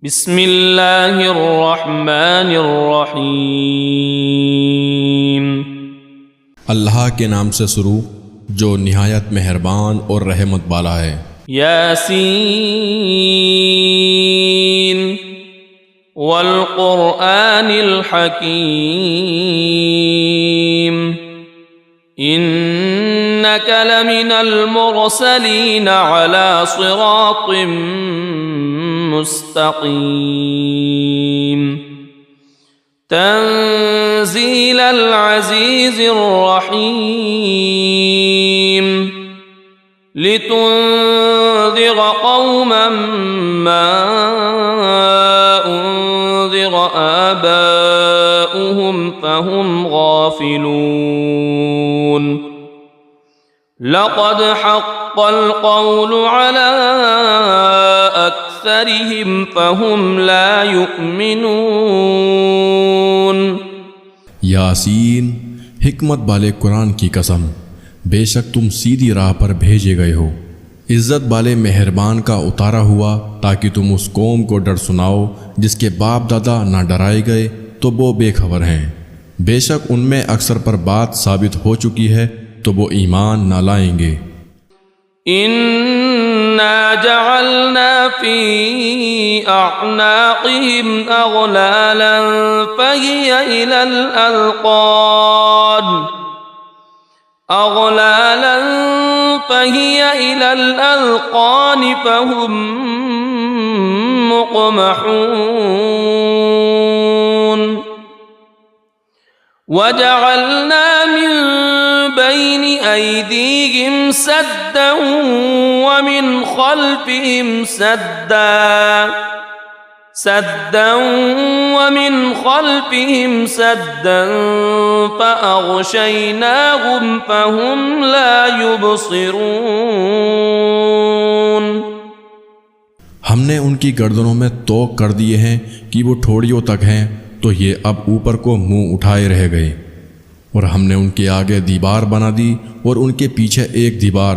बिस्मिल्लाहिर्रहमानिर्रहीम। अल्लाह के नाम से शुरू जो निहायत मेहरबान और रहमत वाला है। यासीन वल क़ुरआनिल हकीम इन्नका लमिनल मुरसलीन अला सिरातिम मुस्तक़ीम तंज़ीलल अज़ीज़िर रहीम लितुन्ज़िर क़ौमन मा उन्ज़िर आबाउहुम फ़हुम गाफ़िलून लक़द हक़्क़ल क़ौलु अला अक्सरिहिम फ़हुम ला युमिनून। यासीन, हिकमत वाले कुरान की कसम, बेशक तुम सीधी राह पर भेजे गए हो। इज़्ज़त वाले मेहरबान का उतारा हुआ ताकि तुम उस कौम को डर सुनाओ जिसके बाप दादा ना डराए गए तो वो बेखबर हैं। बेशक उनमें अक्सर पर बात साबित हो चुकी है तो वो ईमान ना लाएंगे। इन्ना जअलना फी अअनाक़िहिम अग़लालन फ़हिय इलल अज़क़ान फ़हुम मुक़महून वजअलना मिन बैनि ऐदीहिम सद्दन वमिन ख़ल्फ़िहिम सद्दन फ़अग़शयनाहुम फ़हुम ला युबसिरून। हमने उनकी गर्दनों में तोक कर दिए हैं कि वो ठोड़ियों तक हैं तो ये अब ऊपर को मुंह उठाए रह गए। और हमने उनके आगे दीवार बना दी और उनके पीछे एक दीवार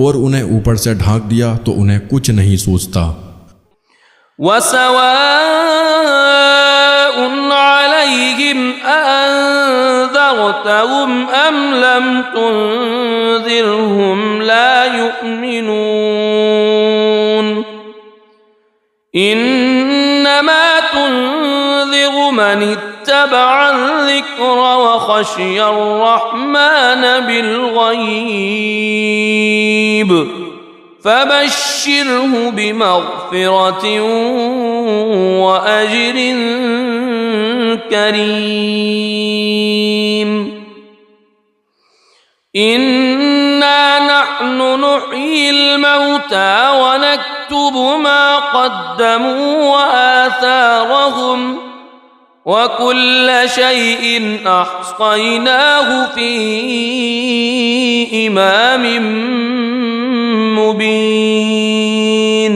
और उन्हें ऊपर से ढांक दिया तो उन्हें कुछ नहीं सूझता। वसवाउन अलैहिम अअंज़रतहुम अम लम तुनज़िरहुम ला युमिनून। इन्नमा तुनज़िरु मन इत्तबअ अज़्ज़िक्र व ख़शिय अर्रहमान बिलग़ैब फ़बश्शिरहु बिमग़फ़िरतिन व अज्रिन करीम। इन्ना नहनु नुह्यिल मौता व नक्तुबु मा क़द्दमू व आथारहुम व कुल्ल शैइन अहसैनाहु फ़ी इमामिन मुबीन।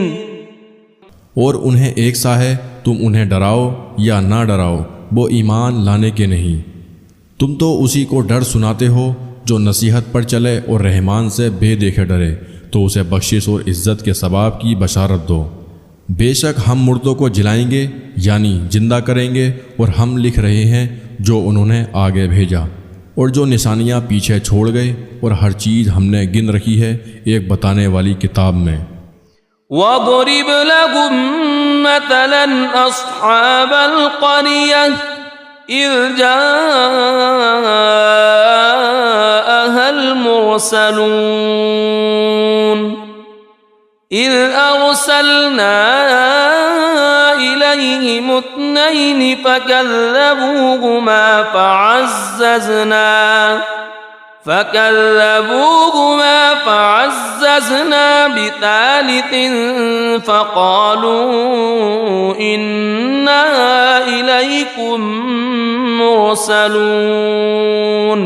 और उन्हें एक सा है, तुम उन्हें डराओ या ना डराओ वो ईमान लाने के नहीं। तुम तो उसी को डर सुनाते हो जो नसीहत पर चले और रहमान से बेदेखे डरे तो उसे बख्शिश और इज़्ज़त के सवाब की बशारत दो। बेशक हम मुर्दों को जिलाएंगे यानी जिंदा करेंगे और हम लिख रहे हैं जो उन्होंने आगे भेजा और जो निशानियाँ पीछे छोड़ गए और हर चीज़ हमने गिन रखी है एक बताने वाली किताब में। वज़रिब लहुम मतलन अस्हाबल क़रियह इज़ जाअहल मुरसलून इज़ अरसलना इलैहिम इत्नैन फ़कज़्ज़बूहुमा फ़अज़्ज़ज़ना बितालितिन फ़क़ालू इन्ना इलैकुम मुरसलून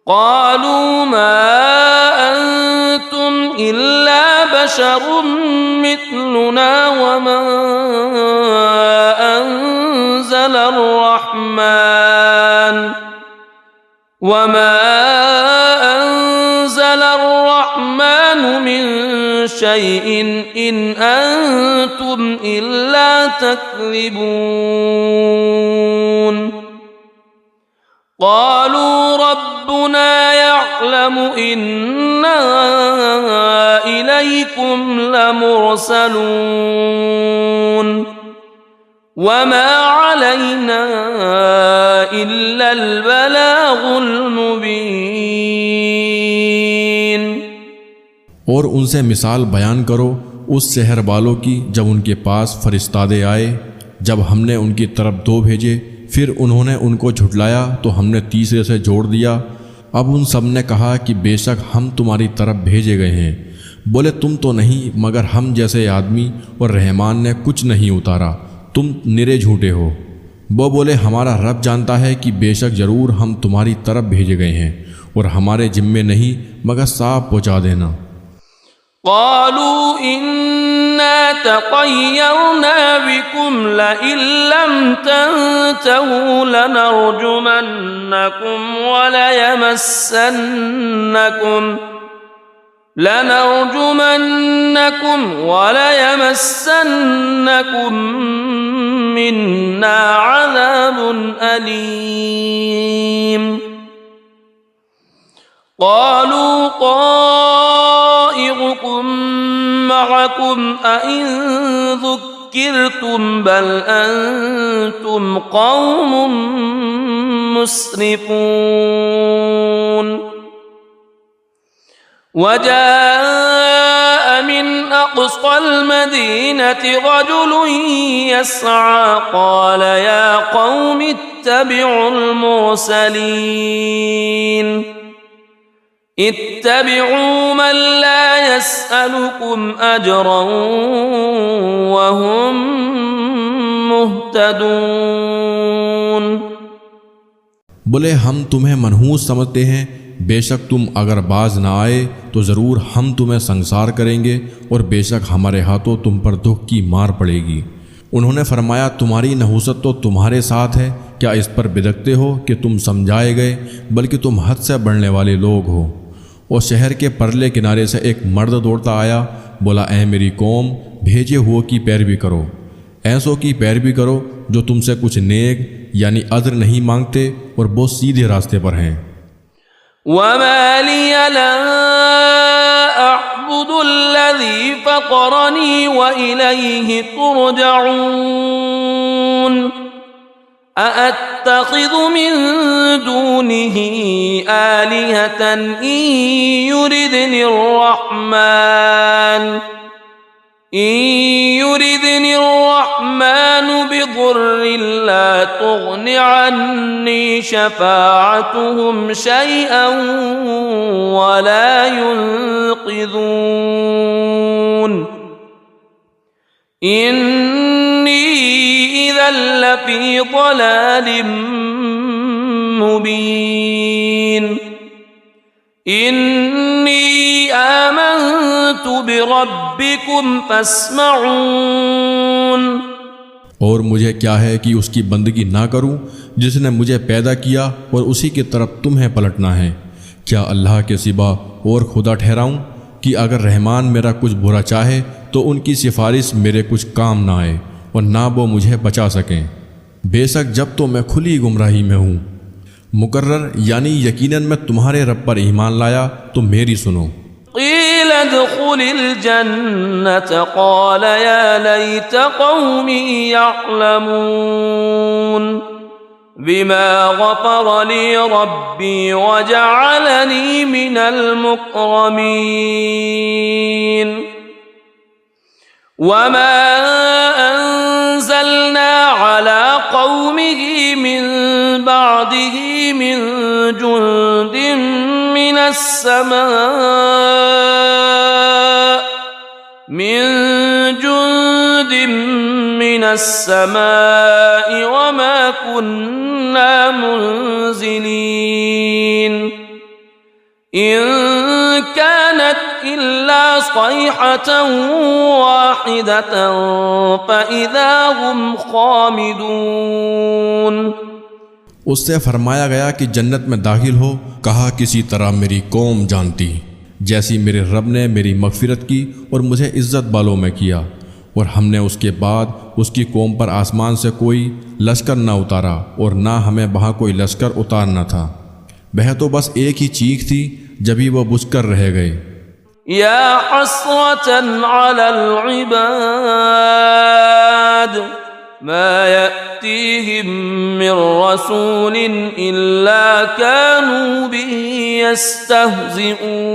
क़ालू मा अंतुम इल्ला बशरुम मिथलुना वमा अंज़लर रहमान वमा अंज़लर रहमान मिन شيء إن أنتم إلا تكذبون قالوا ربنا يعلم إنا إليكم لمرسلون وما علينا إلا البلاغ المبين। और उनसे मिसाल बयान करो उस शहर वालों की जब उनके पास फरिश्तादे आए, जब हमने उनकी तरफ 2 भेजे, फिर उन्होंने उनको झुठलाया तो हमने तीसरे से जोड़ दिया। अब उन सब ने कहा कि बेशक हम तुम्हारी तरफ भेजे गए हैं। बोले तुम तो नहीं मगर हम जैसे आदमी, और रहमान ने कुछ नहीं उतारा, तुम निरे झूठे हो। वो बोले हमारा रब जानता है कि बेशक ज़रूर हम तुम्हारी तरफ भेजे गए हैं और हमारे जिम्मे नहीं मगर साफ पहुँचा देना। قالوا إنا تطيرنا بكم لئن لم تنتهوا لنرجمنكم وليمسنكم منا عذاب أليم قالوا طائركم معكم أئن ذكرتم بل أنتم قوم مسرفون وجاء من أقصى المدينة رجل يسعى قال يا قوم اتبعوا المرسلين اتبعوا من لا يسألكم أجرا وهم मुहतदून। बोले हम तुम्हें मनहूस समझते हैं, बेशक तुम अगर बाज ना आए तो ज़रूर हम तुम्हें संसार करेंगे और बेशक हमारे हाथों तुम पर दुख की मार पड़ेगी। उन्होंने फरमाया तुम्हारी नहूसत तो तुम्हारे साथ है, क्या इस पर बिदकते हो कि तुम समझाए गए, बल्कि तुम हद से बढ़ने वाले लोग हो। और शहर के परले किनारे से एक मर्द दौड़ता आया, बोला ऐ मेरी कौम, भेजे हुए की पैरवी करो, ऐसों की पैरवी करो जो तुमसे कुछ नेक यानी अज्र नहीं मांगते और वो सीधे रास्ते पर हैं। वमा लिया ला अअबुदुल्लज़ी फ़तरनी व इलैहि तुरजऊन अअत्तख़िज़ु मिन दूनिही आलिहतन इन युरिदनि الرحمن بضر لا تغن عني شفاعتهم شيئا ولا ينقذون إني إذا لفي ضلال مبين إني آمنت بربكم فاسمعون। और मुझे क्या है कि उसकी बंदगी ना करूं जिसने मुझे पैदा किया और उसी की तरफ तुम्हें पलटना है। क्या अल्लाह के सिवा और खुदा ठहराऊं कि अगर रहमान मेरा कुछ बुरा चाहे तो उनकी सिफारिश मेरे कुछ काम ना आए और ना वो मुझे बचा सकें। बेशक जब तो मैं खुली गुमराही में हूँ। मुकर्रर यानी यकीनन मैं तुम्हारे रब पर ईमान लाया तो मेरी सुनो। क़ील उद्ख़ुलिल जन्नत क़ाल या लैत क़ौमी यअलमून बिमा ग़फ़र ली रब्बी व जअलनी मिनल मुकरमीन वमा अंज़लना अला क़ौमिही मिन बादिही मिन जुंदिन मिनस समाइ वमा कुन्ना मुंज़िलीन इन कानत इल्ला सयहतन वाहिदतन फ़इज़ा हुम ख़ामिदून। उससे फरमाया गया कि जन्नत में दाखिल हो। कहा किसी तरह मेरी कौम जानती, जैसी मेरे रब ने मेरी मगफिरत की और मुझे इज़्ज़त बालों में किया, और हमने उसके बाद उसकी कौम पर आसमान से कोई लश्कर ना उतारा और ना हमें वहाँ कोई लश्कर उतारना था। वह तो बस एक ही चीख थी, जब ही वह बुझकर रह गए। या हस्रतन अलल इबाद मा यअतीहिम मिर रसूलिन इल्ला कानू बिही यस्तहज़िऊन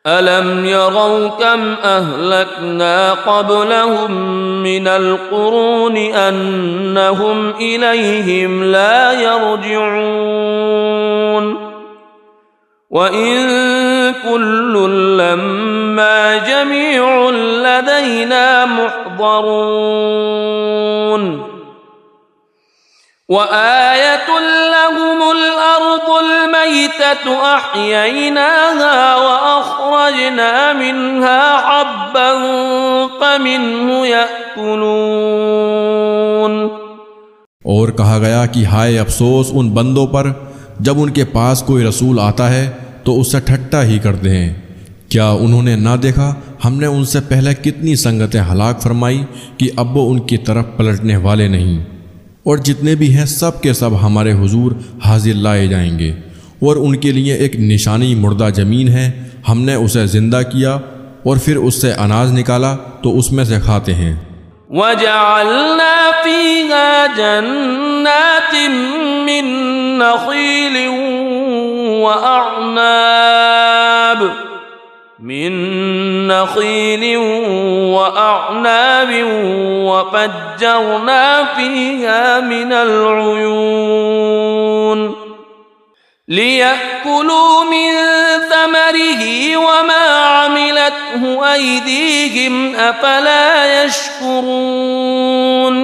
अलम यरौ कम अहलकना क़ब्लहुम मिनल क़ुरूनि अन्नहुम इलैहिम ला यरजिऊन वइन कुल्लुन लम्मा जमीउन लदैना मुहज़रून वआयतुन लहुमुल अर्दुल मैततु अह्यैनाहा वअख़रजना मिन्हा हब्बन फमिन्हु यअकुलून। और कहा गया कि हाय अफसोस उन बंदों पर जब उनके पास कोई रसूल आता है तो उससे ठट्टा ही करते हैं। क्या उन्होंने ना देखा हमने उनसे पहले कितनी संगतें हलाक फरमाई कि अब वो उनकी तरफ पलटने वाले नहीं। और जितने भी हैं सब के सब हमारे हुजूर हाजिर लाए जाएंगे, और उनके लिए एक निशानी मुर्दा ज़मीन है। हमने उसे ज़िंदा किया और फिर उससे अनाज निकाला तो उसमें से खाते हैं। वजअलना फीहा जन्नातिन मिन नख़ीलिन वअअनाब वफज्जरना फीहा मिनल उयून लियअकुलू मिन समरिही वमा अमिलतहु अयदीहिम अफला यशकुरून।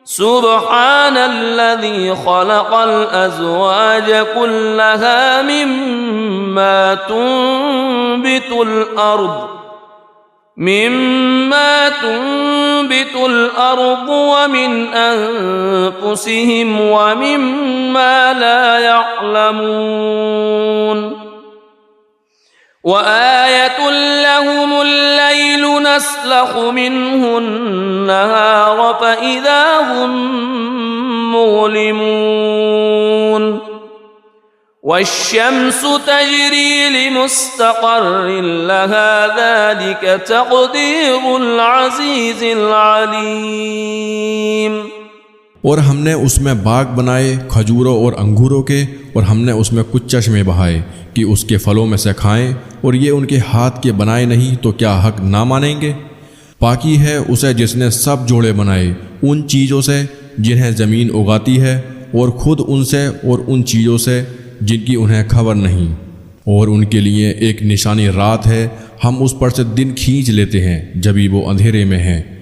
सुब्हानल्लज़ी खलक़ल अज़वाज कुल्लहा मिम्मा तुंबितुल अर्द वमिन अनफुसिहिम वमिम्मा ला यअलमून वआयतुन लहुमुल लैलु नस्लखु मिन्हु अन्नहार फइज़ा हुम मुज़लिमून वश्शम्सु तजरी लिमुस्तक़र्रिन लहा ज़ालिक तक़दीरुल अज़ीज़िल अलीम। और हमने उसमें बाग बनाए खजूरों और अंगूरों के, और हमने उसमें कुछ चश्मे बहाए कि उसके फलों में से खाएं, और ये उनके हाथ के बनाए नहीं तो क्या हक ना मानेंगे। पाकी है उसे जिसने सब जोड़े बनाए उन चीज़ों से जिन्हें ज़मीन उगाती है, और ख़ुद उनसे और उन चीज़ों से जिनकी उन्हें खबर नहीं। और उनके लिए एक निशानी रात है, हम उस पर से दिन खींच लेते हैं जब भी वो अंधेरे में है,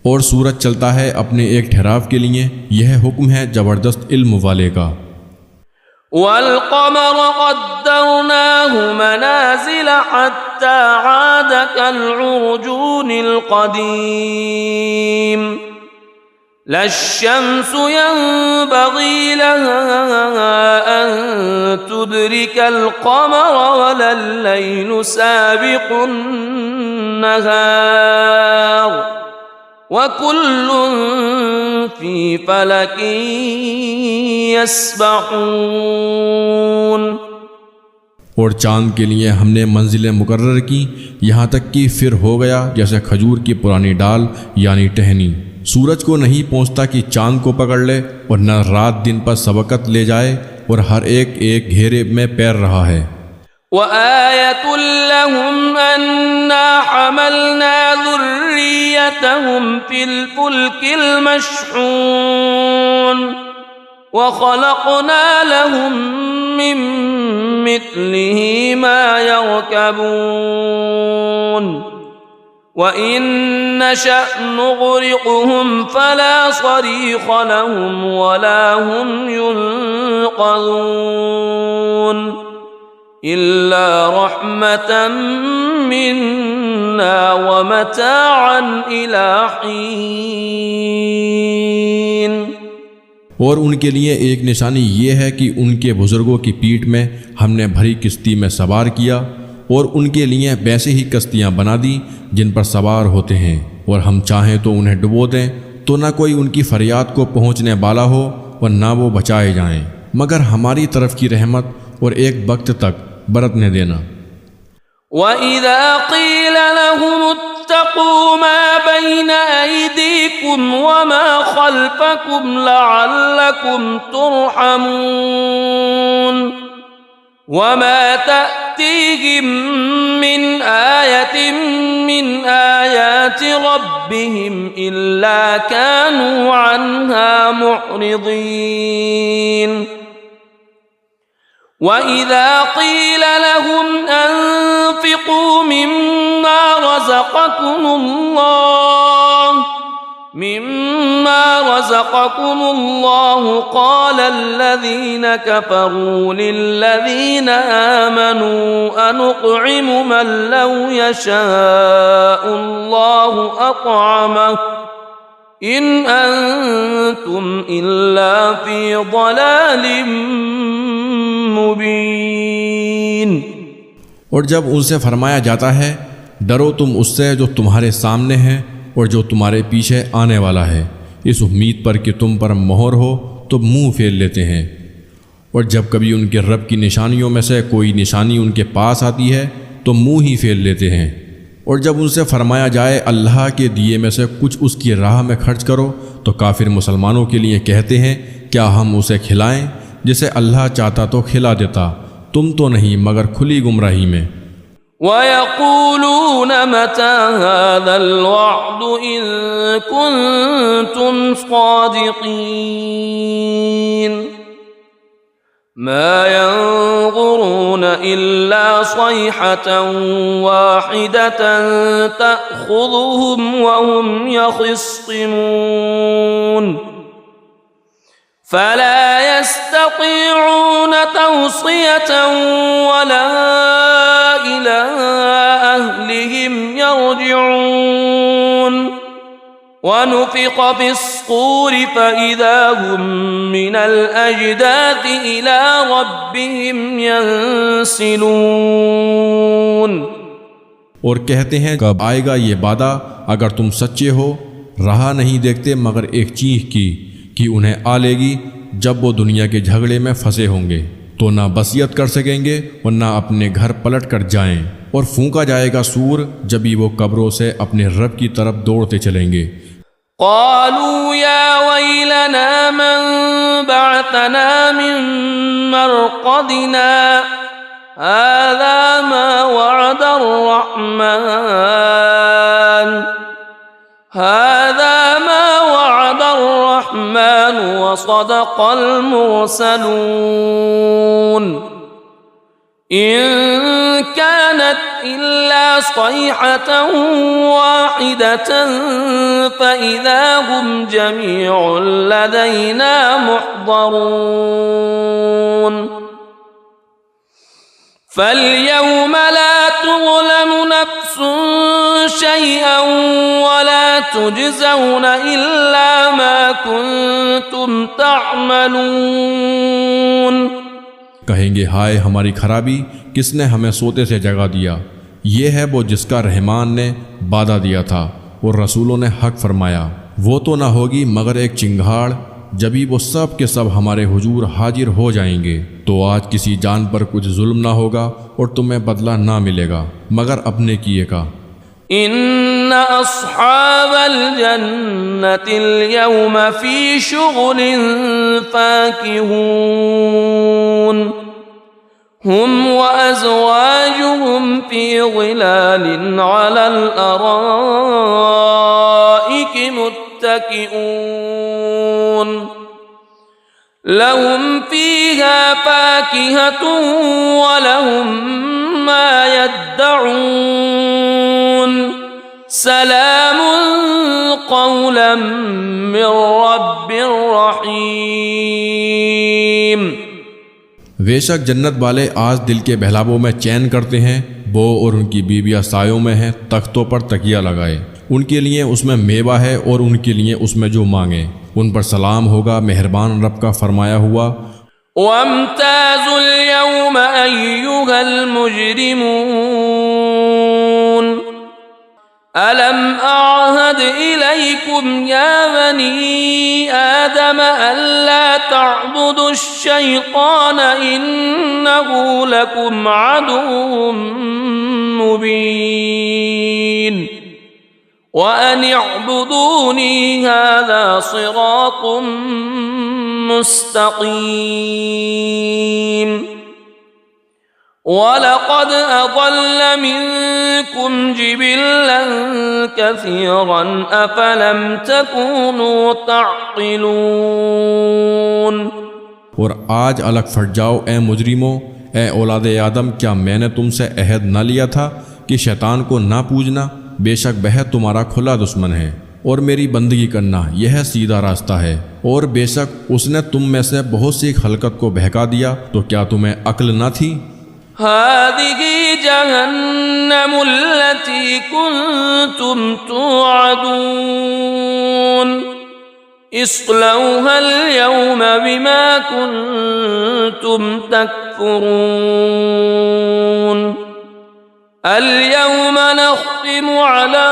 और सूरज चलता है अपने एक ठहराव के लिए। यह हुक्म है ज़बरदस्त इल्म वाले का। वल क़मर क़द्दरनाहु मनाज़िल हत्ता आद कल उर्जूनिल क़दीम लश्शम्सु यंबग़ी लहा अन तुदरिकल क़मर वलल लैलु साबिक़ुन नहार वकुल्लुन फ़ी फ़लकिन यस्बहून। और चाँद के लिए हमने मंजिलें मुकर्रर की, यहाँ तक कि फिर हो गया जैसे खजूर की पुरानी डाल यानी टहनी। सूरज को नहीं पहुँचता कि चाँद को पकड़ ले, और न रात दिन पर सबकत ले जाए, और हर एक एक घेरे में पैर रहा है। वआयतुल लहुम अन्ना हमलना ज़ुर्रियतहुम फिल फुल्किल मशहून वखलक़ना लहुम मिन मिस्लिही मा यरकबून वइन नशअ नुग़रिक़हुम फला सरीख़ लहुम वला हुम युनक़ज़ून इल्ला रहमतन मिन्ना व मताअन इला हीन। और उनके लिए एक निशानी ये है कि उनके बुज़ुर्गों की पीठ में हमने भरी किश्ती में सवार किया और उनके लिए वैसे ही कश्तियाँ बना दी जिन पर सवार होते हैं, और हम चाहें तो उन्हें डुबो दें तो न कोई उनकी फरियाद को पहुँचने वाला हो और ना वो बचाए जाएं, मगर हमारी तरफ की रहमत और एक वक्त तक बरतने देना। वइज़ा क़ील लहुम इत्तक़ू मा बैन अयदीकुम वमा ख़ल्फ़कुम लअल्लकुम तुरहमून वमा तअतीहिम मिन आयतिन मिन आयाति रब्बिहिम इल्ला कानू अन्हा मुअरिदीन। वइज़ा क़ील लहुम अन्फ़िक़ू मिम्मा रज़क़कुमुल्लाह क़ाल अल्लज़ीन कफ़रू लिल्लज़ीन आमनू अनुत्'iमु मन लौ यशाअुल्लाहु अत्'अमहु इन अंतुम इल्ला फ़ी ज़लालिम मुबीन। और जब उनसे फरमाया जाता है डरो तुम उससे जो तुम्हारे सामने है और जो तुम्हारे पीछे आने वाला है, इस उम्मीद पर कि तुम पर मोहर हो तो मुंह फेर लेते हैं। और जब कभी उनके रब की निशानियों में से कोई निशानी उनके पास आती है तो मुंह ही फेर लेते हैं। और जब उनसे फरमाया जाए अल्लाह के दिए में से कुछ उसकी राह में खर्च करो तो काफिर मुसलमानों के लिए कहते हैं क्या हम उसे खिलाएं, जिसे अल्लाह चाहता तो खिला देता, तुम तो नहीं मगर खुली गुमराही में। वयक़ूलून मता हाज़ल वअदु इन कुन्तुम सादिक़ीन मा यंज़ुरून इल्ला सयहतन वाहिदतन तअख़ुज़ुहुम वहुम यख़िस्सिमून फला यस्ततीऊन तौसियतन वला इला अहलिहिम यरजिऊन वनुफ़िख़ फ़िस्सूर फ़इज़ा हुम मिनल अजदाथि इला रब्बिहिम यंसिलून। और कहते हैं कब आएगा ये वादा अगर तुम सच्चे हो, रहा नहीं देखते मगर एक चीख की कि उन्हें आ लेगी जब वो दुनिया के झगड़े में फंसे होंगे तो ना बसियत कर सकेंगे और ना अपने घर पलट कर जाएं, और फूंका जाएगा सूर जब भी वो कब्रों से अपने रब की तरफ दौड़ते चलेंगे। क़ालू या वैलना मन बअतना मिन मरक़दिना हाज़ा मा वअदर रहमान वसदक़ल मुरसलून इन कानत इल्ला सयहतन वाहिदतन फ़इज़ा हुम जमीउन लदैना मुहज़रून फ़ल्यौम ला तुज़लमु नफ़्सुन शैअन वला तुजज़ौन इल्ला मा कुन्तुम तअमलून। कहेंगे हाय हमारी खराबी, किसने हमें सोते से जगा दिया। ये है वो जिसका रहमान ने वादा दिया था और रसूलों ने हक फरमाया। वो तो ना होगी मगर एक चिंगाड़, जभी वो सब के सब हमारे हुजूर हाजिर हो जाएंगे। तो आज किसी जान पर कुछ जुल्म ना होगा और तुम्हें बदला ना मिलेगा मगर अपने किए का। इन्ना अस्हाबल जन्नतिल यौम फी शुग़लिन फ़ाकिहून हुम व अज़वाजुहुम फी ज़िलालिन अलल अराइकि मुत्तकिऊन लहुम फ़ीहा फ़ाकिहतुन व लहुम मा यद्दऊन सलामुन क़ौलन मिर रब्बिर रहीम। बेशक जन्नत वाले आज दिल के बहलावों में चैन करते हैं। वो और उनकी बीवियाँ सायों में हैं, तख्तों पर तकिया लगाए, उनके लिए उसमें मेवा है और उनके लिए उसमें जो मांगे। उन पर सलाम होगा मेहरबान रब का फरमाया हुआ। वम्ताजुल यौम अय्युहल मुजरिमून अलम अअहद इलैकुम या बनी आदम अल्ला तअबुदुश शैतान इन्नहु लकुम अदुव्वुम मुबीन व अन अअबुदूनी हाज़ा सिरातुम मुस्तक़ीम वलक़द अज़ल्ल मिनकुम जिबिल्लन कसीरन अफ़लम तकूनू तअक़िलून। और आज अलग फट जाओ ए मुजरिमों, ए औलाद आदम, क्या मैंने तुमसे अहद न लिया था कि शैतान को ना पूजना? बेशक वह तुम्हारा खुला दुश्मन है और मेरी बंदगी करना यह सीधा रास्ता है। और बेशक उसने तुम में से बहुत सी खलकत को बहका दिया, तो क्या तुम्हें अक्ल न थी? हादिही जहन्नमुल्लती कुंतुम तुअदून इस्लौहल यौम बिमा कुंतुम तकफुरून अल-यौम नख्तिमु अला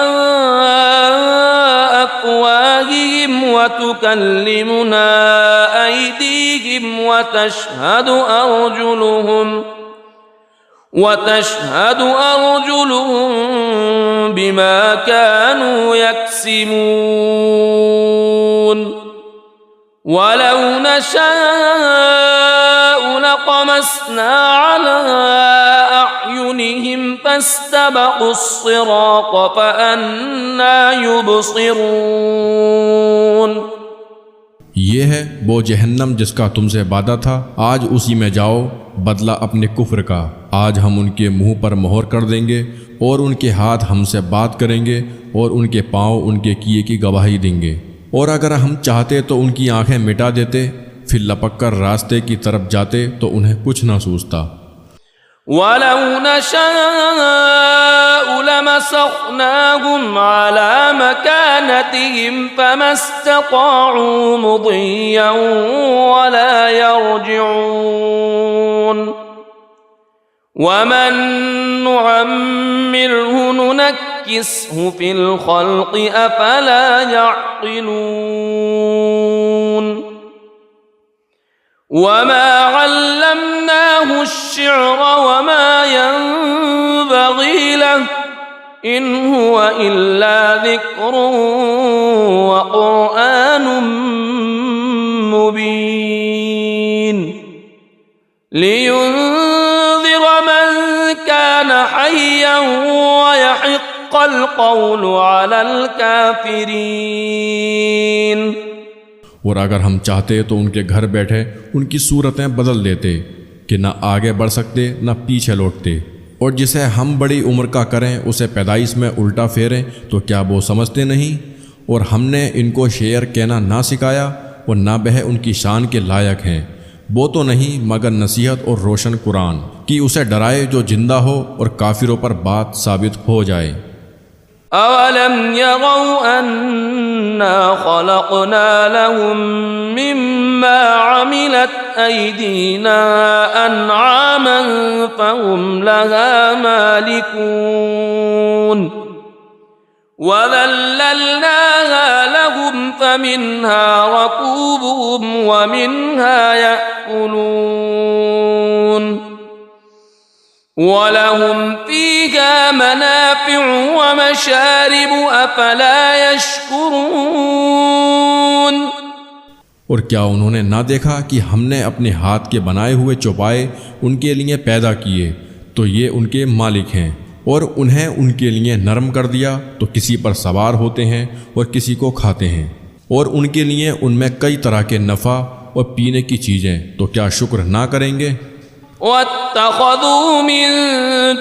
अफ़वाहिहिम व तुकल्लिमुना अयदीहिम व तशहदु अर्जुलुहुम बिमा कानू यक्सिबून वलौ नशाअ लतमस्ना अला अअयुनिहिम फस्तबक़ुस्सिरात फअन्ना युबसिरून। ये है वो जहन्नम जिसका तुमसे वादा था, आज उसी में जाओ, बदला अपने कुफ्र का। आज हम उनके मुंह पर मोहर कर देंगे और उनके हाथ हमसे बात करेंगे और उनके पाँव उनके किए की गवाही देंगे। और अगर हम चाहते तो उनकी आंखें मिटा देते, फिर लपक कर रास्ते की तरफ जाते तो उन्हें कुछ न सूझता। वलौ नशाअ लमसखनाहुम अला मकानतिहिम फमस्तताअू मुदिय्यन वला यरजिऊन वमन नुअम्मिरहु नुनक्किसहु फिल खल्क़ि अफला यअक़िलून वमा अल्लमनाहु अश्शिअर वमा यंबग़ी लहु इन हुवा इल्ला ज़िक्रुन व क़ुरआनुम मुबीन लियुन्ज़िर मन कान हय्यन व यहिक़्क़ल क़ौलु अलल काफ़िरीन। और अगर हम चाहते तो उनके घर बैठे उनकी सूरतें बदल देते कि न आगे बढ़ सकते न पीछे लौटते। और जिसे हम बड़ी उम्र का करें उसे पैदाइश में उल्टा फेरें तो क्या वो समझते नहीं? और हमने इनको शेर कहना ना सिखाया और ना वह उनकी शान के लायक हैं। वो तो नहीं मगर नसीहत और रोशन कुरान कि उसे डराए जो जिंदा हो और काफिरों पर बात साबित हो जाए। अवलम यरौ अन्ना खलक़ना लहुम मिम्मा अमिलत अयदीना अनआमन फहुम लहा मालिकून वज़ल्ललनाहा लहुम फमिन्हा रकूबुहुम वमिन्हा यअकुलून वलहुम फ़ीहा मनाफ़िउ व मशारिबु अफ़ला यशकुरून। और क्या उन्होंने ना देखा कि हमने अपने हाथ के बनाए हुए चौपाए उनके लिए पैदा किए, तो ये उनके मालिक हैं। और उन्हें उनके लिए नरम कर दिया तो किसी पर सवार होते हैं और किसी को खाते हैं। और उनके लिए उनमें कई तरह के नफ़ा और पीने की चीज़ें, तो क्या शुक्र ना करेंगे? वत्तख़ज़ू मिन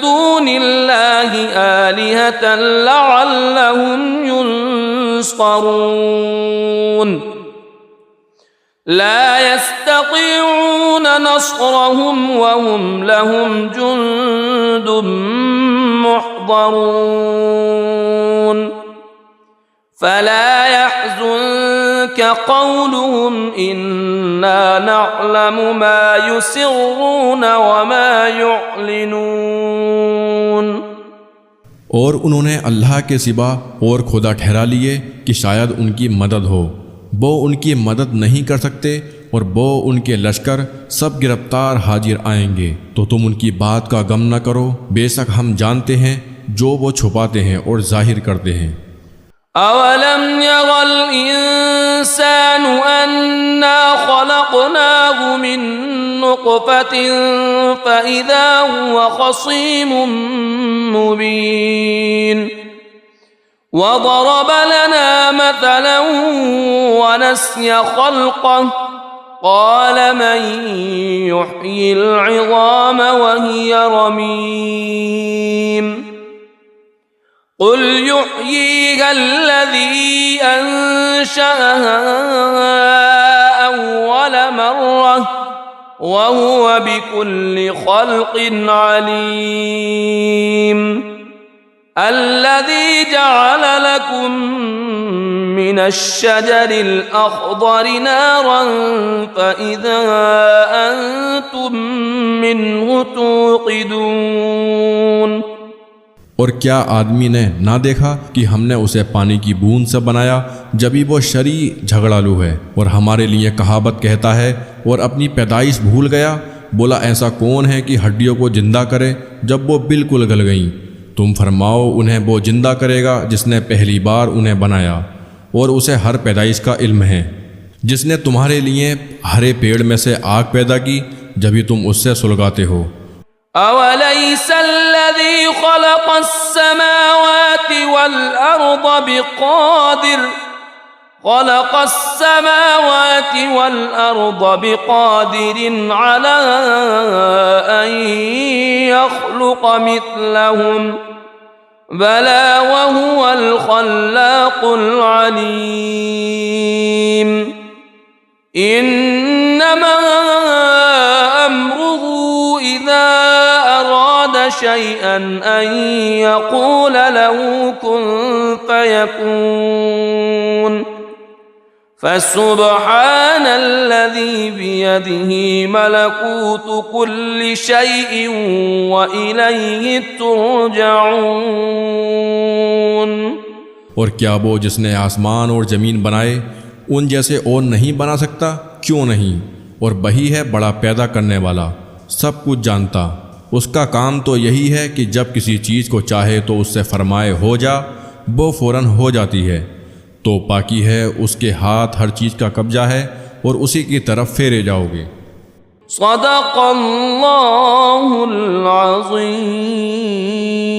दूनिल्लाहि आलिहतन लअल्लहुम युन्सरून ला यस्ततीऊन नस्रहुम वहुम लहुम जुन्दुम मुहज़रून فلا يحزنك قولهم إنا نعلم ما يسرون وما يعلنون। और उन्होंने अल्लाह के सिवा और खुदा ठहरा लिए कि शायद उनकी मदद हो। वो उनकी मदद नहीं कर सकते और वो उनके लश्कर सब गिरफ्तार हाजिर आएंगे, तो तुम उनकी बात का गम न करो, बेशक हम जानते हैं जो वो छुपाते हैं और जाहिर करते हैं। अवलम यगल इंसान अन्ना खलक़नाहु मिन नुक़्फ़तिन फ़इज़ा हुवा ख़सीमुम मुबीन वज़रब लना मथलन वनस्य ख़ल्क़ह क़ाल मन युह्यिल इज़ाम वहिय रमीम क़ुल युह्यीहा अल्लज़ी अंशअहा अव्वल मर्रह वहुव बिकुल्लि ख़ल्क़िन अलीम अल्लज़ी जअल लकुम मिनश्शजरिल अख़्ज़रि नारन फ़इज़ा अंतुम मिन्हु तूक़िदून। और क्या आदमी ने ना देखा कि हमने उसे पानी की बूंद से बनाया, जबकि वो शरी झगड़ालू है और हमारे लिए कहावत कहता है और अपनी पैदाइश भूल गया। बोला ऐसा कौन है कि हड्डियों को जिंदा करे जब वो बिल्कुल गल गईं। तुम फरमाओ उन्हें वो जिंदा करेगा जिसने पहली बार उन्हें बनाया, और उसे हर पैदाइश का इल्म है। जिसने तुम्हारे लिए हरे पेड़ में से आग पैदा की, जभी तुम उससे सुलगाते हो। अवलैसल्लज़ी खलक़स्समावाति वल अर्द बिक़ादिरिन अला अन यख़्लुक़ मिथलहुम बला वहुवल ख़ल्लाक़ुल अलीम इन्नमा अम्रुहु इज़ा अराद शैअन अन यक़ूल लहु कुन फ़यकून फसुब्हानल्लज़ी बियदिही मलकूतु कुल्लि शैइन व इलैहि तुरजऊन। और क्या वो जिसने आसमान और ज़मीन बनाए उन जैसे और नहीं बना सकता? क्यों नहीं? और वही है बड़ा पैदा करने वाला, सब कुछ जानता। उसका काम तो यही है कि जब किसी चीज़ को चाहे तो उससे फरमाए हो जा, वो फ़ौरन हो जाती है। तो पाकी है, उसके हाथ हर चीज़ का कब्जा है और उसी की तरफ फेरे जाओगे। सदक़ल्लाहुल अज़ीम।